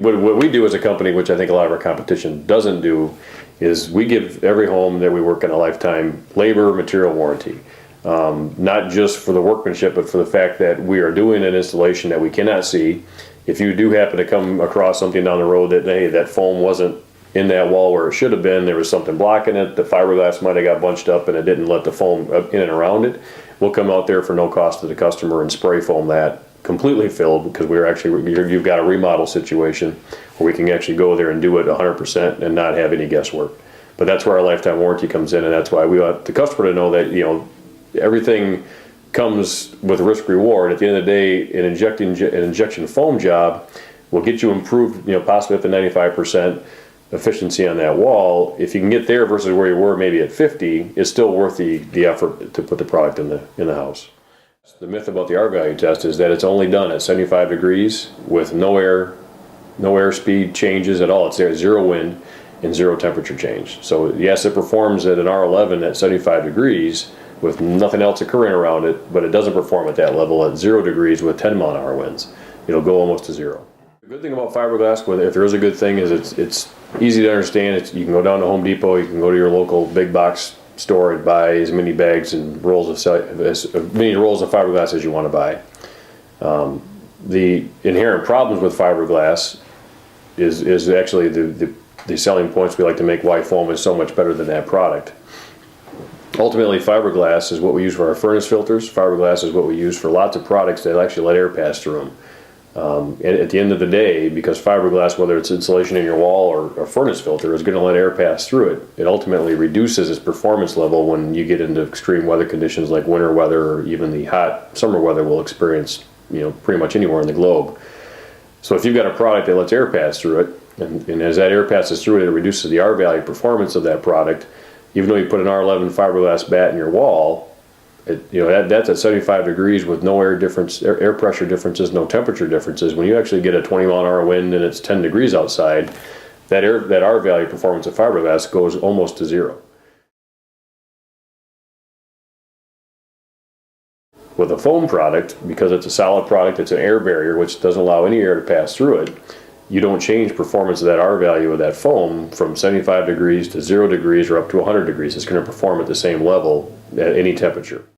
What we do as a company, which I think a lot of our competition doesn't do, is we give every home that we work in a lifetime labor material warranty. Not just for the workmanship, but for the fact that we are doing an installation that we cannot see. If you do happen to come across something down the road that, hey, that foam wasn't in that wall where it should have been, there was something blocking it, the fiberglass might have got bunched up and it didn't let the foam in and around it, we'll come out there for no cost to the customer and spray foam that completely filled, because you've got a remodel situation where we can actually go there and do it 100% and not have any guesswork. But that's where our lifetime warranty comes in, and that's why we want the customer to know that, everything comes with risk reward. At the end of the day, an injection foam job will get you improved, possibly up to 95% efficiency on that wall. If you can get there versus where you were maybe at 50, it's still worth the effort to put the product in the house. The myth about the R value test is that it's only done at 75 degrees with no air speed changes at all. It's there at zero wind and zero temperature change. So yes, it performs at an R11 at 75 degrees with nothing else occurring around it, but it doesn't perform at that level at 0 degrees with 10-mile-an-hour winds. It'll go almost to zero. The good thing about fiberglass, if there is a good thing, is it's easy to understand. You can go down to Home Depot, you can go to your local big box store and buy as many bags and as many rolls of fiberglass as you want to buy. The inherent problems with fiberglass is actually the selling points we like to make why foam is so much better than that product. Ultimately, fiberglass is what we use for our furnace filters. Fiberglass is what we use for lots of products that actually let air pass through them. And at the end of the day, because fiberglass, whether it's insulation in your wall or furnace filter, is going to let air pass through it, it ultimately reduces its performance level when you get into extreme weather conditions like winter weather or even the hot summer weather we'll experience, pretty much anywhere in the globe. So if you've got a product that lets air pass through it, and as that air passes through it, it reduces the R value performance of that product. Even though you put an R11 fiberglass bat in your wall, that's at 75 degrees with no air pressure differences, no temperature differences. When you actually get a 20-mile-an-hour wind and it's 10 degrees outside, that R value performance of fiberglass goes almost to zero. With a foam product, because it's a solid product, it's an air barrier which doesn't allow any air to pass through it, you don't change performance of that R value of that foam from 75 degrees to 0 degrees or up to 100 degrees. It's going to perform at the same level at any temperature.